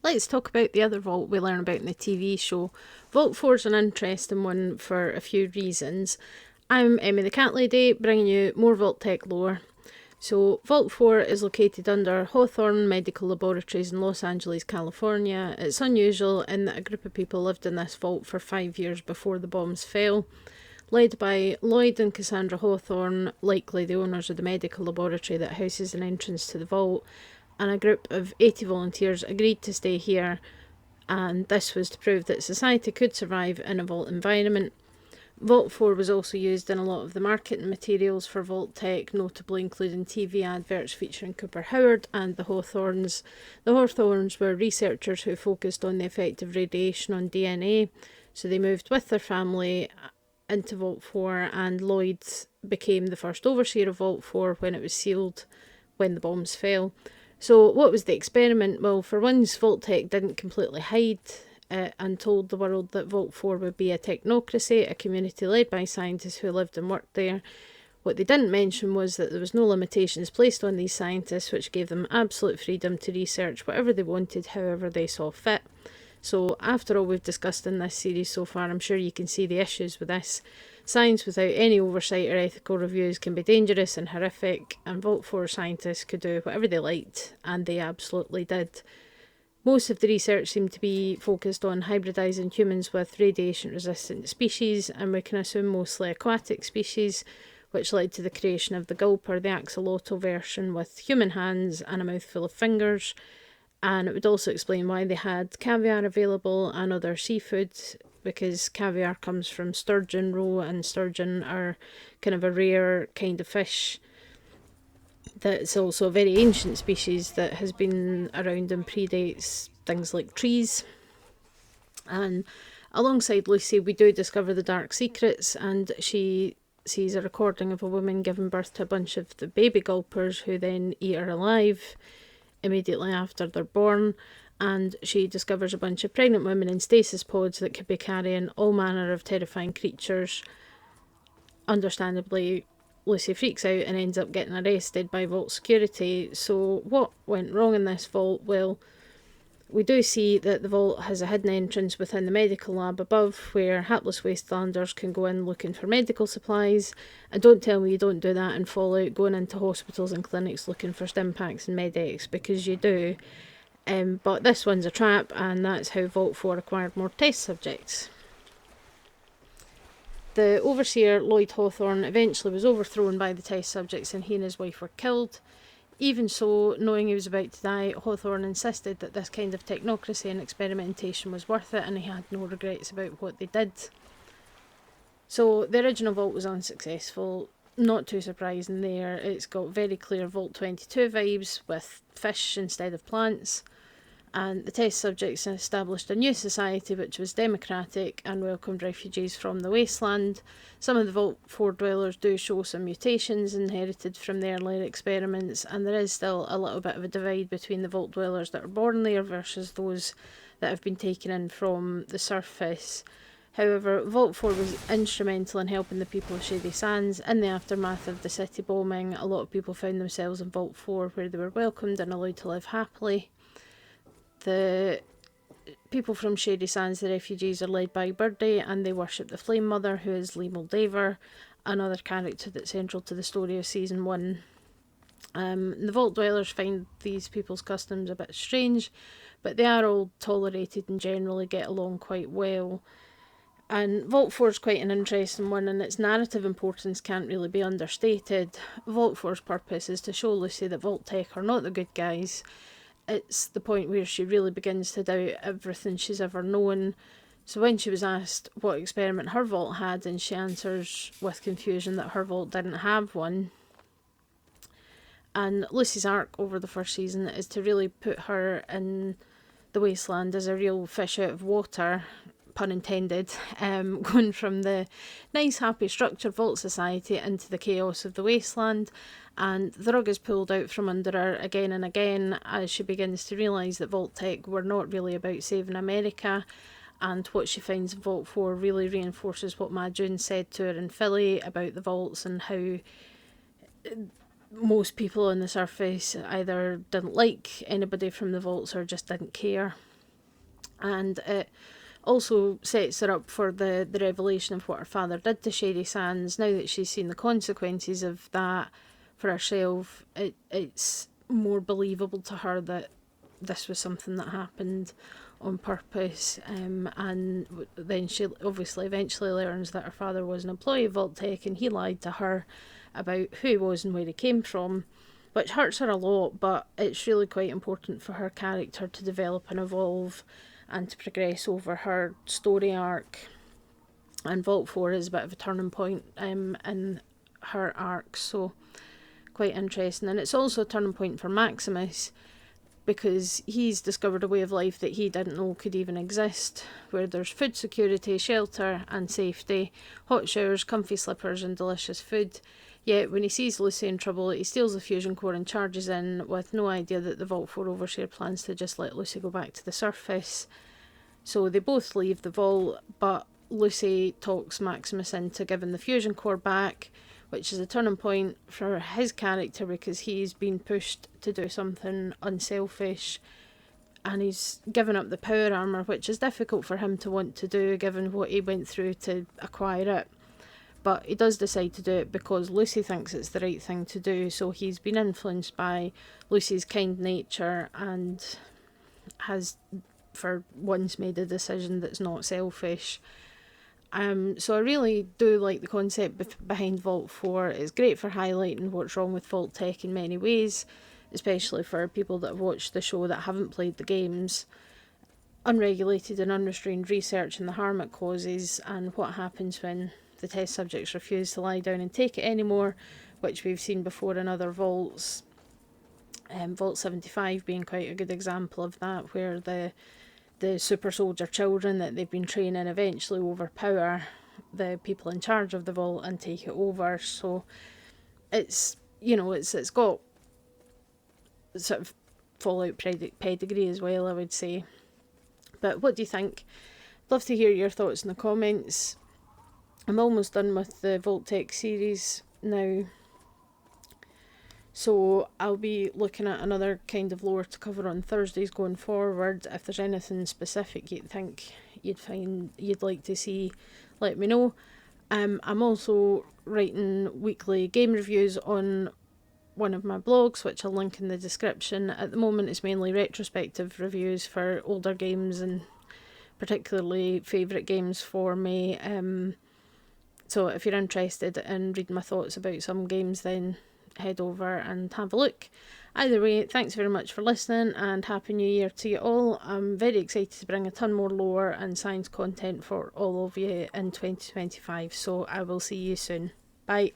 Let's talk about the other vault we learn about in the TV show. Vault 4 is an interesting one for a few reasons. I'm Emmy the Cat Lady, bringing you more Vault-Tec lore. So, Vault 4 is located under Hawthorne Medical Laboratories in Los Angeles, California. It's unusual in that a group of people lived in this vault for 5 years before the bombs fell. Led by Lloyd and Cassandra Hawthorne, likely the owners of the medical laboratory that houses an entrance to the vault, and a group of 80 volunteers agreed to stay here, and this was to prove that society could survive in a vault environment. Vault 4 was also used in a lot of the marketing materials for Vault-Tec, notably including TV adverts featuring Cooper Howard and the Hawthorns. The Hawthorns were researchers who focused on the effect of radiation on DNA, so they moved with their family into Vault 4, and Lloyd became the first overseer of Vault 4 when it was sealed when the bombs fell. So what was the experiment? Well, for once, Vault-Tec didn't completely hide and told the world that Vault 4 would be a technocracy, a community led by scientists who lived and worked there. What they didn't mention was that there was no limitations placed on these scientists, which gave them absolute freedom to research whatever they wanted, however they saw fit. So after all we've discussed in this series so far, I'm sure you can see the issues with this. Science without any oversight or ethical reviews can be dangerous and horrific, and Vault 4 scientists could do whatever they liked, and they absolutely did. Most of the research seemed to be focused on hybridising humans with radiation-resistant species, and we can assume mostly aquatic species, which led to the creation of the gulper, the axolotl version with human hands and a mouthful of fingers. And it would also explain why they had caviar available and other seafood, because caviar comes from sturgeon roe, and sturgeon are kind of a rare kind of fish that's also a very ancient species that has been around and predates things like trees. And alongside Lucy, we do discover the dark secrets, and she sees a recording of a woman giving birth to a bunch of the baby gulpers who then eat her alive immediately after they're born, and she discovers a bunch of pregnant women in stasis pods that could be carrying all manner of terrifying creatures. Understandably, Lucy freaks out and ends up getting arrested by Vault security. So what went wrong in this vault? Well, we do see that the vault has a hidden entrance within the medical lab above, where hapless wastelanders can go in looking for medical supplies. And don't tell me you don't do that in Fallout, going into hospitals and clinics looking for stim packs and med-X, because you do. But this one's a trap, and that's how Vault 4 acquired more test subjects. The overseer, Lloyd Hawthorne, eventually was overthrown by the test subjects, and he and his wife were killed. Even so, knowing he was about to die, Hawthorne insisted that this kind of technocracy and experimentation was worth it, and he had no regrets about what they did. So the original vault was unsuccessful. Not too surprising there. It's got very clear Vault 22 vibes with fish instead of plants. And the test subjects established a new society which was democratic and welcomed refugees from the wasteland. Some of the Vault 4 dwellers do show some mutations inherited from the earlier experiments, and there is still a little bit of a divide between the Vault dwellers that are born there versus those that have been taken in from the surface. However, Vault 4 was instrumental in helping the people of Shady Sands. In the aftermath of the city bombing, a lot of people found themselves in Vault 4 where they were welcomed and allowed to live happily. The people from Shady Sands, the refugees, are led by Birdie, and they worship the Flame Mother, who is Lee Moldaver, another character that's central to the story of Season 1. The Vault dwellers find these people's customs a bit strange, but they are all tolerated and generally get along quite well. And Vault 4 is quite an interesting one, and its narrative importance can't really be understated. Vault 4's purpose is to show Lucy that Vault-Tec are not the good guys. It's the point where she really begins to doubt everything she's ever known. So when she was asked what experiment her vault had, and she answers with confusion that her vault didn't have one. And Lucy's arc over the first season is to really put her in the wasteland as a real fish out of water, pun intended, going from the nice happy structured vault society into the chaos of the wasteland. And the rug is pulled out from under her again and again as she begins to realise that Vault-Tec were not really about saving America, and what she finds in Vault 4 really reinforces what Ma June said to her in Philly about the vaults and how most people on the surface either didn't like anybody from the vaults or just didn't care. And it also sets her up for the revelation of what her father did to Sherry Sands. Now that she's seen the consequences of that for herself, it's more believable to her that this was something that happened on purpose. And then she obviously eventually learns that her father was an employee of Vault-Tec and he lied to her about who he was and where he came from, which hurts her a lot, but it's really quite important for her character to develop and evolve and to progress over her story arc. And Vault 4 is a bit of a turning point in her arc, so quite interesting. And it's also a turning point for Maximus, because he's discovered a way of life that he didn't know could even exist, where there's food security, shelter and safety, hot showers, comfy slippers and delicious food. Yet when he sees Lucy in trouble, he steals the fusion core and charges in, with no idea that the Vault 4 overseer plans to just let Lucy go back to the surface. So they both leave the vault, but Lucy talks Maximus into giving the fusion core back, which is a turning point for his character because he's been pushed to do something unselfish and he's given up the power armour, which is difficult for him to want to do given what he went through to acquire it. But he does decide to do it because Lucy thinks it's the right thing to do, so he's been influenced by Lucy's kind nature and has for once made a decision that's not selfish. So I really do like the concept behind Vault 4. It's great for highlighting what's wrong with Vault-Tec in many ways, especially for people that have watched the show that haven't played the games. Unregulated and unrestrained research and the harm it causes, and what happens when the test subjects refuse to lie down and take it anymore, which we've seen before in other vaults. Vault 75 being quite a good example of that, where the super soldier children that they've been training eventually overpower the people in charge of the vault and take it over. So it's, it's got sort of Fallout pedigree as well, I would say. But what do you think? Love to hear your thoughts in the comments. I'm almost done with the Vault-Tec series now, so I'll be looking at another kind of lore to cover on Thursdays going forward. If there's anything specific you think you'd like to see, let me know. I'm also writing weekly game reviews on one of my blogs, which I'll link in the description. At the moment it's mainly retrospective reviews for older games and particularly favourite games for me. So if you're interested in reading my thoughts about some games, then head over and have a look. Either way, thanks very much for listening and Happy New Year to you all. I'm very excited to bring a ton more lore and science content for all of you in 2025, so I will see you soon. Bye.